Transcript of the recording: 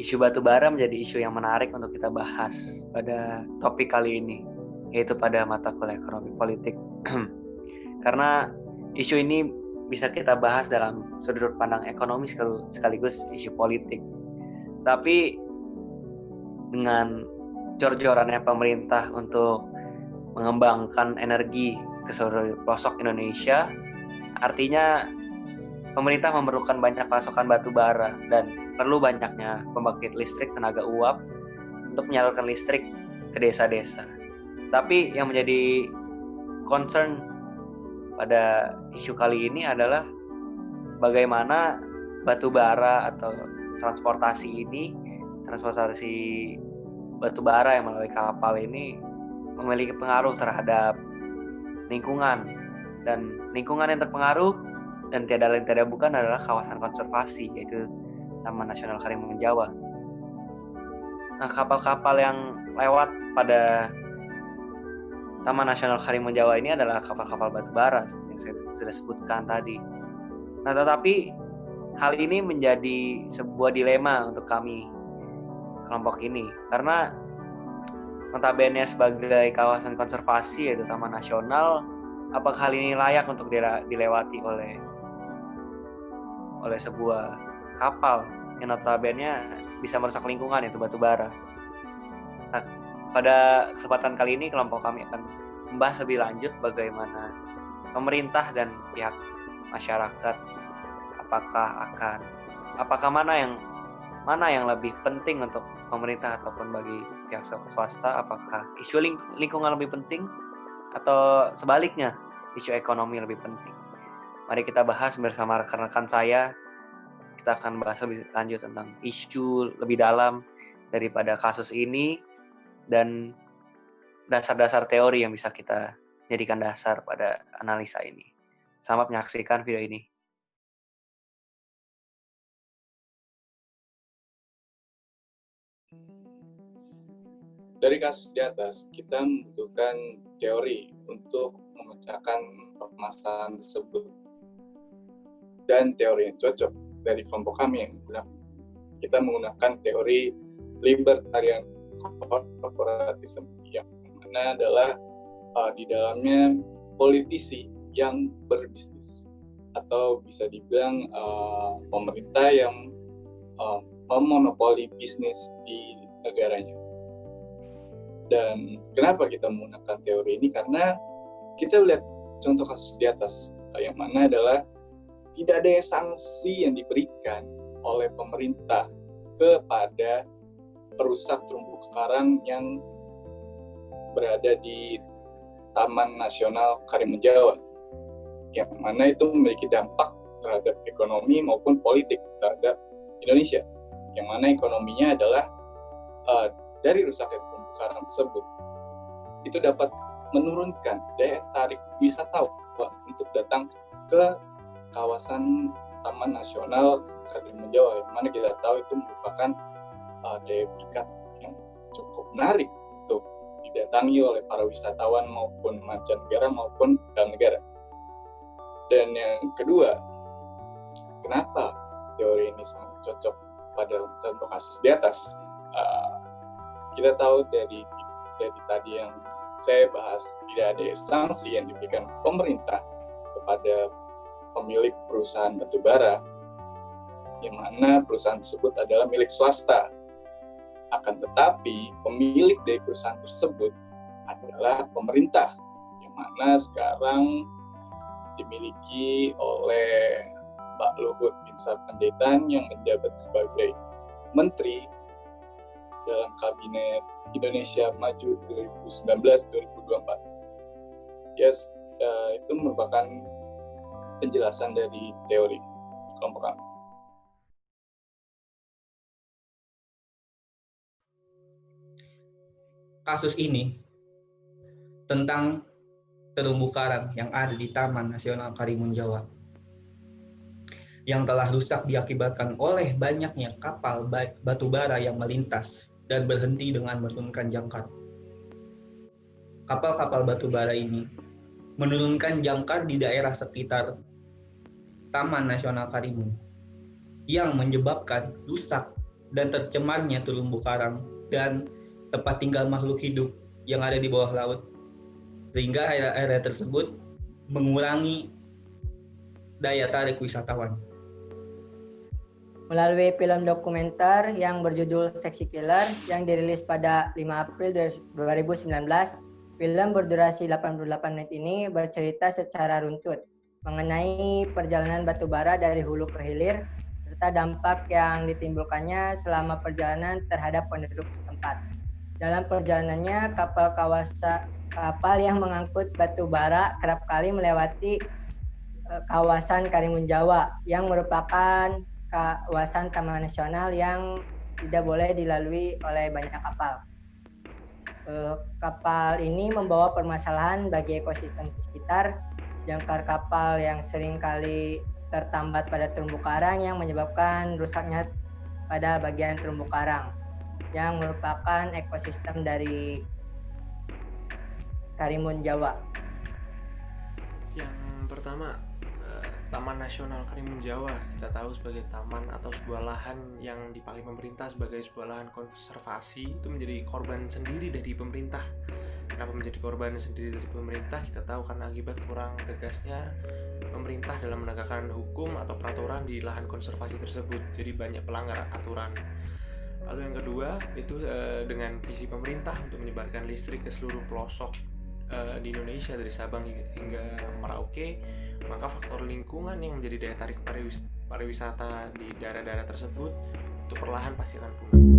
isu batu bara menjadi isu yang menarik untuk kita bahas pada topik kali ini, yaitu pada mata kuliah ekonomi politik. Karena isu ini bisa kita bahas dalam sudut pandang ekonomi sekaligus isu politik. Tapi dengan jor-jorannya pemerintah untuk mengembangkan energi ke seluruh pelosok Indonesia, artinya pemerintah memerlukan banyak pasokan batu bara dan perlu banyaknya pembangkit listrik tenaga uap untuk menyalurkan listrik ke desa-desa. Tapi yang menjadi concern pada isu kali ini adalah bagaimana batu bara atau transportasi batu bara yang melalui kapal ini memiliki pengaruh terhadap lingkungan, dan lingkungan yang terpengaruh dan tiada lain tiada bukan adalah kawasan konservasi, yaitu Taman Nasional Karimun Jawa. Nah, kapal-kapal yang lewat pada Taman Nasional Karimun Jawa ini adalah kapal-kapal batu bara seperti yang saya sudah sebutkan tadi. Nah, tetapi hal ini menjadi sebuah dilema untuk kami kelompok ini, karena notabene sebagai kawasan konservasi yaitu Taman Nasional, apakah hal ini layak untuk dilewati oleh sebuah kapal yang notabene bisa merusak lingkungan, yaitu batu bara. Nah, pada kesempatan kali ini kelompok kami akan membahas lebih lanjut bagaimana pemerintah dan pihak masyarakat apakah mana yang lebih penting untuk pemerintah ataupun bagi pihak swasta, apakah isu lingkungan lebih penting atau sebaliknya isu ekonomi lebih penting. Mari kita bahas bersama rekan-rekan saya. Kita akan bahas lebih lanjut tentang isu lebih dalam daripada kasus ini dan dasar-dasar teori yang bisa kita jadikan dasar pada analisa ini. Selamat menyaksikan video ini. Dari kasus di atas, kita membutuhkan teori untuk memecahkan permasalahan tersebut. Dan teori yang cocok dari kelompok kami yang kita menggunakan teori libertarian corporatism, yang mana adalah di dalamnya politisi yang berbisnis, atau bisa dibilang pemerintah yang memonopoli bisnis di negaranya. Dan kenapa kita menggunakan teori ini? Karena kita lihat contoh kasus di atas, yang mana adalah tidak ada sanksi yang diberikan oleh pemerintah kepada perusak terumbu karang yang berada di Taman Nasional Karimun Jawa, yang mana itu memiliki dampak terhadap ekonomi maupun politik terhadap Indonesia, yang mana ekonominya adalah dari rusaknya terumbu karang tersebut itu dapat menurunkan daya tarik wisatawan untuk datang ke kawasan Taman Nasional Karimun Jawa, yang mana kita tahu itu merupakan daya pikat yang cukup menarik untuk didatangi oleh para wisatawan maupun mancanegara maupun dalam negara. Dan yang kedua, kenapa teori ini sangat cocok pada contoh kasus di atas? Kita tahu dari tadi yang saya bahas, tidak ada sanksi yang diberikan pemerintah kepada pemilik perusahaan batubara, yang mana perusahaan tersebut adalah milik swasta. Akan tetapi pemilik dari perusahaan tersebut adalah pemerintah, yang mana sekarang dimiliki oleh Pak Luhut Binsar Panjaitan yang menjabat sebagai Menteri dalam Kabinet Indonesia Maju 2019-2024. Yes, itu merupakan penjelasan dari teori kelompok kami. Kasus ini tentang terumbu karang yang ada di Taman Nasional Karimun Jawa yang telah rusak diakibatkan oleh banyaknya kapal batubara yang melintas dan berhenti dengan menurunkan jangkar. Kapal-kapal batubara ini menurunkan jangkar di daerah sekitar Taman Nasional Karimun yang menyebabkan rusak dan tercemarnya terumbu karang dan tempat tinggal makhluk hidup yang ada di bawah laut, sehingga area tersebut mengurangi daya tarik wisatawan. Melalui film dokumenter yang berjudul Sexy Killer yang dirilis pada 5 April 2019, film berdurasi 88 menit ini bercerita secara runtut mengenai perjalanan batu bara dari hulu ke hilir serta dampak yang ditimbulkannya selama perjalanan terhadap penduduk setempat. Dalam perjalanannya, kapal yang mengangkut batu bara kerap kali melewati kawasan Karimun Jawa yang merupakan kawasan taman nasional yang tidak boleh dilalui oleh banyak kapal. Kapal ini membawa permasalahan bagi ekosistem sekitar. Jangkar kapal yang sering kali tertambat pada terumbu karang yang menyebabkan rusaknya pada bagian terumbu karang yang merupakan ekosistem dari Karimun Jawa. Yang pertama, Taman Nasional Karimun Jawa kita tahu sebagai taman atau sebuah lahan yang dipakai pemerintah sebagai sebuah lahan konservasi, itu menjadi korban sendiri dari pemerintah. Kenapa menjadi korban sendiri dari pemerintah? Kita tahu karena akibat kurang tegasnya pemerintah dalam menegakkan hukum atau peraturan di lahan konservasi tersebut, jadi banyak pelanggar aturan. Lalu yang kedua itu dengan visi pemerintah untuk menyebarkan listrik ke seluruh pelosok di Indonesia dari Sabang hingga Merauke, maka faktor lingkungan yang menjadi daya tarik pariwisata di daerah-daerah tersebut itu perlahan pasti akan punah.